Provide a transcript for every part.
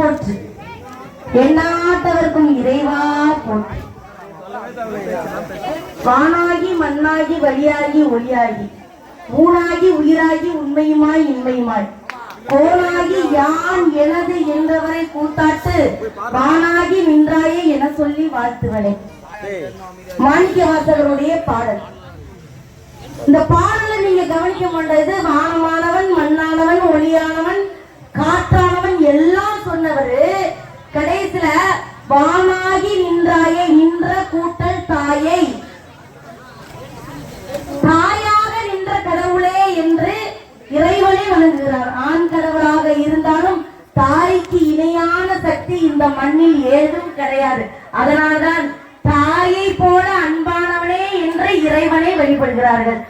போற்று, எந்நாட்டவர்க்கும் இறைவா போற்று. வானாகி மண்ணாகி வழியாகி ஒளியாகி ஊனாகி உயிராகி உண்மையுமாய் இன்மையுமாய் கோனாகி யான் எனது என்றவரை கூத்தாட்டு வானாகி நின்றாயே என சொல்லி வாழ்த்துவனே. மாணிக்கவாசகருடைய பாடல். இந்த பாடலை நீங்க கவனிக்க மாட்டது. வானமானவன் மண்ணானவன் ஒளியானவன் காற்றானவன் எல்லாம் சொன்னவரு கடைசியில வானாகி நின்றாயே, நின்ற கூட்டல் தாயை, தாயாக நின்ற கடவுளே என்று இறைவனை வணங்குகிறார். ஆண் கடவுளாக இருந்தாலும் தாய்க்கு இணையான சக்தி இந்த மண்ணில் ஏதும் கிடையாது. அதனால்தான் தாயை போல அன்பானவனே என்று இறைவனை வழிபடுகிறார்கள்.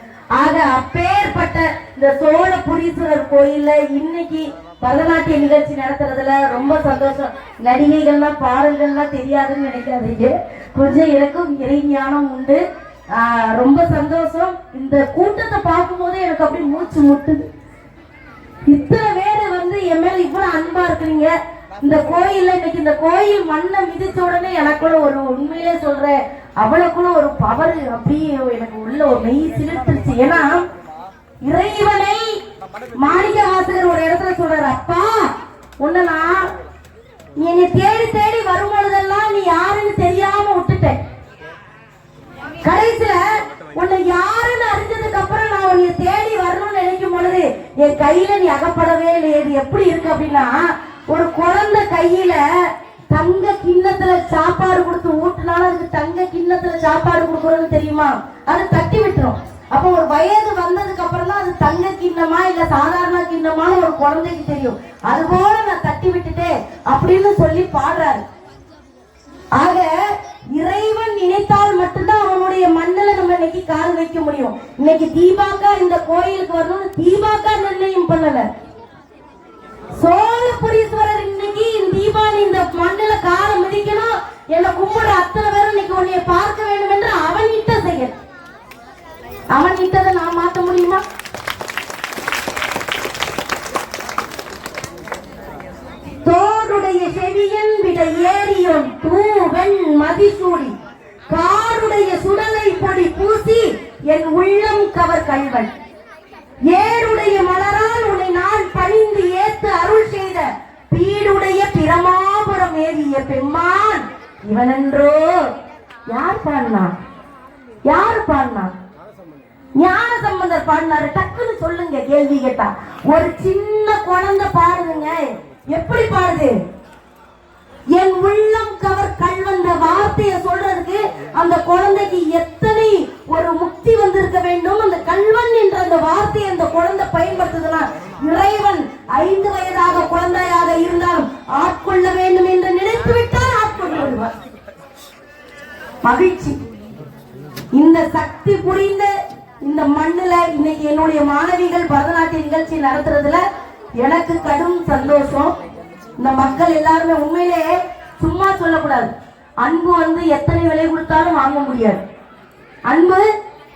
ஆக அப்பேற்பட்ட இந்த சோழபுரீஸ்வரர் கோயில்ல இன்னைக்கு பரதநாட்டிய நிகழ்ச்சி நடத்துறதுல ரொம்ப சந்தோஷம். நடிகைகள்லாம் பாடல்கள்லாம் தெரியாதுன்னு நினைக்காதீங்க, கொஞ்சம் எனக்கும் இறை ஞானம் உண்டு. ரொம்ப சந்தோஷம். இந்த கூட்டத்தை பார்க்கும் போதே எனக்கு அப்படி மூச்சு முட்டுது. இத்தனை பேரை என் மேல இவ்வளவு அன்பா இருக்கிறீங்க. இந்த கோயில்ல இன்னைக்கு இந்த கோயில் மண்ணை மிதிச்ச உடனே எனக்குள்ள ஒரு உண்மையிலே சொல்றேன், அவளுக்குள்ள ஒரு பவர் அப்படியே எனக்கு உள்ள ஒரு மெய் சிலிர்த்துருச்சு. ஏன்னா இறைவனை மாணிக்கவாசகர் ஒரு இடத்துல சொல்றாரு, அப்பா உன்னை நான் என்னை தேடி தேடி வரும்பொழுதெல்லாம் நீ யாருன்னு தெரியாம விட்டுட்டேன். கடைசியில உன்னை யாருன்னு அறிஞ்சதுக்கு அப்புறம் நான் உன்னை தேடி வரணும்னு நினைக்கும் பொழுது என் கையில நீ அகப்படவே இல்லையே. இது எப்படி இருக்கு அப்படின்னா, ஒரு குழந்தை கையில தங்க கிண்ணத்துல சாப்பாடு கொடுத்து ஊட்டினாலும் அதுக்கு தங்க கிண்ணத்துல சாப்பாடு கொடுக்கறது தெரியுமா, அது தட்டி விட்டுரும். அப்ப ஒரு வயது வந்ததுக்கு அப்புறம் தான் அது தங்க கிண்ணமா இல்ல சாதாரண கிண்ணமான ஒரு குழந்தைக்கு தெரியும். அது போல நான் தட்டி விட்டுட்டேன் அப்படின்னு சொல்லி பாடுறாரு. ஆக இறைவன் நினைத்தால் மட்டும்தான் அவனுடைய மண்ணில நம்ம இன்னைக்கு கால் வைக்க முடியும். இன்னைக்கு தீபாக்கா இந்த கோயிலுக்கு வரணும்னு தீபாக்கா நிர்ணயம் பண்ணல. சோழபுரீஸ்வரர் இன்னைக்கு தீபாவளி இந்த மண்ணில காலை மிதிக்கணும், என்ன கும்பிட அத்தனை பேரும் இன்னைக்கு உன்னைய பார்க்க வேண்டும் என்று அவன் இட்ட செயல். அவன் இட்டதை நான் மாற்ற முடியுமா? தோடுடைய செவியன் விட ஏறியோன் தூவன் மதிசூடி காருடைய சுடலை பொடி பூசி என் உள்ளம் கவர் கல்வன் ஏருடைய மலரால் உன்னை நான் பணிந்து ஏத்து அருள் செய்த பீடுடைய பிரமாபுரம் ஏறிய பெம்மான் இவனென்றோ. யார் பாடினா? யாரு பாடினா? ஞான சம்பந்தர் பாடினாரு. டக்குன்னு சொல்லுங்க, கேள்வி கேட்டா. ஒரு சின்ன குழந்தை பாடுதுங்க, எப்படி பாடுது? என் உள்ளம் கவர் கல்வந்த வார்த்தையை சொல்றதுக்கு அந்த குழந்தைக்கு எத்தனை ஒரு முக்தி வந்திருக்க வேண்டும். அந்த கல்வன் என்ற அந்த வார்த்தையை அந்த குழந்தை பயன்படுத்துதுன்னா, இறைவன் 5 வயதாக குழந்தையாக இருந்தாலும் ஆட்கொள்ள வேண்டும் என்று நினைத்து விட்டால் ஆட்கொண்டு வருவார். மகிழ்ச்சி. இந்த சக்தி புரிந்த இந்த மண்ணுல இன்னைக்கு என்னுடைய மாணவிகள் பரதநாட்டிய நிகழ்ச்சி நடத்துறதுல எனக்கு கடும் சந்தோஷம். இந்த மக்கள் எல்லாருமே உண்மையிலே சும்மா சொல்லக்கூடாது. அன்பு எத்தனை விலை கொடுத்தாலும் வாங்க முடியாது. அன்பு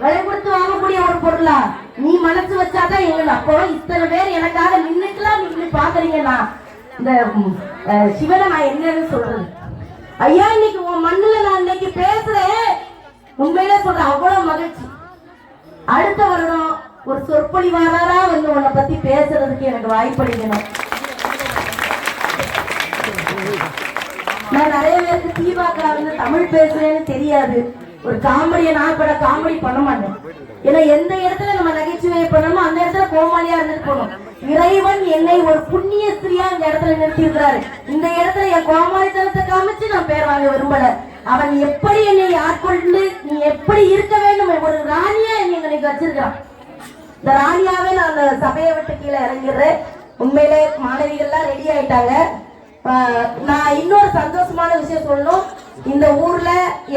விலை கொடுத்து வாங்கக்கூடிய ஒரு பொருளா? நீ மனசு வச்சாதான் எங்களுக்கு. அப்போ இத்தனை பேர் எனக்காக நின்னுக்கலாம், நின்று பாக்குறீங்கன்னா இந்த சிவனை நான் என்னன்னு சொல்றது? ஐயா, இன்னைக்கு உன் மண்ணுல நான் இன்னைக்கு பேசுறேன், உண்மையிலே சொல்றேன், அவ்வளவு மகிழ்ச்சி. அடுத்த வருடம் ஒரு சொற்பொழிவாளரா உன்னை பத்தி பேசுறதுக்கு எனக்கு வாய்ப்பளிக்கணும். நான் நிறைய பேருக்கு தீபாக்கா தமிழ் பேசுறேன்னு தெரியாது. ஒரு காமெடியை நான் இப்ப காமெடி பண்ண மாட்டேன். ஏன்னா எந்த இடத்துல நம்ம நகைச்சுவை பண்ணணுமோ அந்த இடத்துல கோமாளியா இருந்துட்டு போகணும். இறைவன் என்னை ஒரு புண்ணிய ஸ்திரியா இந்த இடத்துல நிறுத்தி இருக்கிறாரு. இந்த இடத்துல என் கோமாளித்தனத்தை காமிச்சு நான் பேர் வாங்க விரும்பல. அவன் எப்படி என்னை ஆட்கொண்டு நீ எப்படி இருக்க வேண்டும் ஒரு ராணியா என்னை வச்சிருக்கான். இந்த ராணியாவே நான் அந்த சபையை விட்டு கீழே இறங்கிடுறேன். உண்மையிலே மாணவிகள்லாம் ரெடி ஆயிட்டாங்க. நான் இன்னொரு சந்தோஷமான விஷயம் சொல்லணும். இந்த ஊர்ல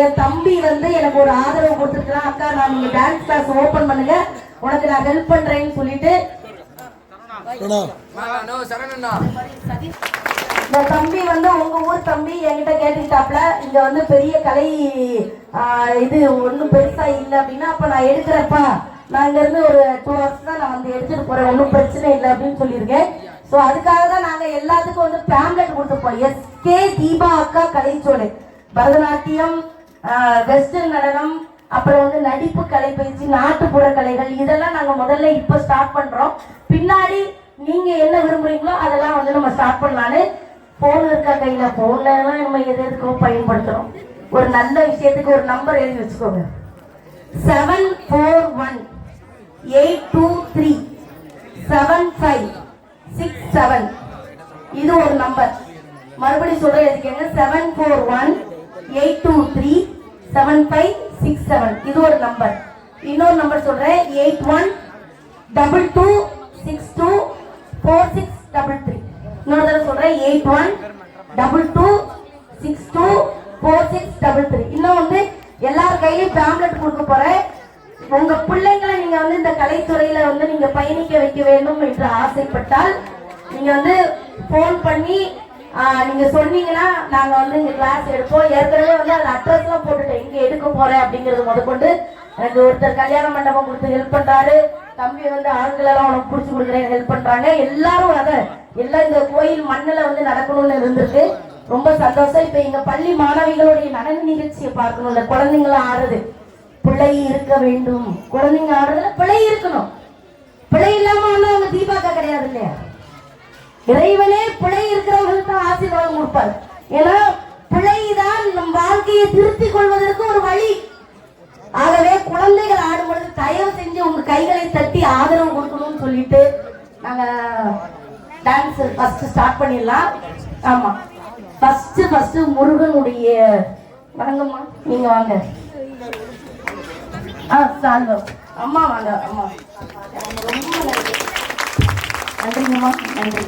என் தம்பி எனக்கு ஒரு ஆதரவு கொடுத்துருக்கான். அக்கா, நான் நீங்க டான்ஸ் கிளாஸ் ஓபன் பண்ணுங்க, உனக்கு நான் ஹெல்ப் பண்றேன்னு சொல்லிட்டு இந்த தம்பி உங்க ஊர் தம்பி என்கிட்ட கேட்டுக்கிட்டாப்ல. இங்க பெரிய கலை இது ஒன்னும் பெருசா இல்லை அப்படின்னா, அப்ப நான் எடுக்கிறப்பா நான் இங்க இருந்து ஒரு 2 hours தான் நான் எடுத்துட்டு போறேன், ஒன்னும் பிரச்சனை இல்லை அப்படின்னு சொல்லியிருக்கேன். ஸோ அதுக்காக தான் நாங்க எல்லாத்துக்கும் வந்து பேம்லெட் கொடுத்துருப்போம். எஸ்கே தீபா அக்கா கலைச்சோலை, பரதநாட்டியம், வெஸ்டர்ன் நடனம், அப்புறம் வந்து நடிப்பு கலை பயிற்சி, நாட்டுப்புற கலைகள், இதெல்லாம் நாங்க முதல்ல இப்ப ஸ்டார்ட் பண்றோம். பின்னாடி நீங்க என்ன விரும்புறீங்களோ அதெல்லாம் வந்து நம்ம ஸ்டார்ட் பண்ணலான்னு. போன் இருக்கா கையில? போன்ல எல்லாம் நம்ம எதுக்கும் பயன்படுத்துறோம். ஒரு நல்ல விஷயத்துக்கு ஒரு நம்பர் எழுதி வச்சுக்கோங்க. 741-823-7567. இது ஒரு நம்பர். மறுபடியும் சொல்றேன், எழுதிக்கங்க. 741-823-7567. இது ஒரு நம்பர். இன்னொரு நம்பர் சொல்றேன், 8122624633. இன்னொரு தடவை சொல்றேன், 8122624633. இன்னும் வந்து எல்லார் கையிலும் பேம்லெட் கொடுக்க போறேன். உங்க பிள்ளைங்களை நீங்க வந்து இந்த கலைத்துறையில வந்து நீங்க பயணிக்க வைக்க வேண்டும் என்று ஆசைப்பட்டால் நீங்க வந்து போன் பண்ணி நீங்க சொன்னீங்கன்னா நாங்க வந்து இங்க கிளாஸ் எடுப்போம். ஏற்கனவே வந்து அது அட்ரஸ் எல்லாம் போட்டுட்டேன், இங்க எடுக்க போறேன் அப்படிங்கறது முதற்கொண்டு. எனக்கு ஒருத்தர் கல்யாண மண்டபம் கொடுத்து ஹெல்ப் பண்றாரு, தம்பி வந்து ஆண்கள் எல்லாம் உனக்கு புடிச்சு கொடுக்குறேன் ஹெல்ப் பண்றாங்க. எல்லாரும் அத எல்லாம் இந்த கோயில் மண்ணுல வந்து நடக்கணும்னு இருந்திருக்கு. ரொம்ப சந்தோஷம். இப்ப எங்க பள்ளி மாணவிகளுடைய நடன நிகழ்ச்சியை பார்க்கணும்ல, குழந்தைங்களாம் ஆடுறது. பிள்ளை இருக்க வேண்டும், குழந்தைங்க ஆடுறதுல பிள்ளை இருக்கணும். பிள்ளை இல்லாம வந்து அவங்க தீபாக்கா கிடையாது இல்லையா? இறைவனே பிழை இருக்கிறவங்களுக்கு தான் ஆசீர்வாதம் கொடுப்பார். ஏன்னா பிழைதான் நம் வாழ்க்கையை திருத்திக் கொள்வதற்கு ஒரு வழி. ஆகவே குழந்தைகள் ஆடும்பொழுது தயவு செஞ்சு உங்க கைகளை தட்டி ஆதரவு கொடுக்கணும்னு சொல்லிட்டு நாங்க டான்ஸ் ஃபர்ஸ்ட் ஸ்டார்ட் பண்ணிடலாம். ஆமா, ஃபர்ஸ்ட் முருகனுடைய வணங்கம்மா, நீங்க வாங்க. அம்மா வாங்க. அம்மா ரொம்ப நன்றிங்கம்மா, நன்றி.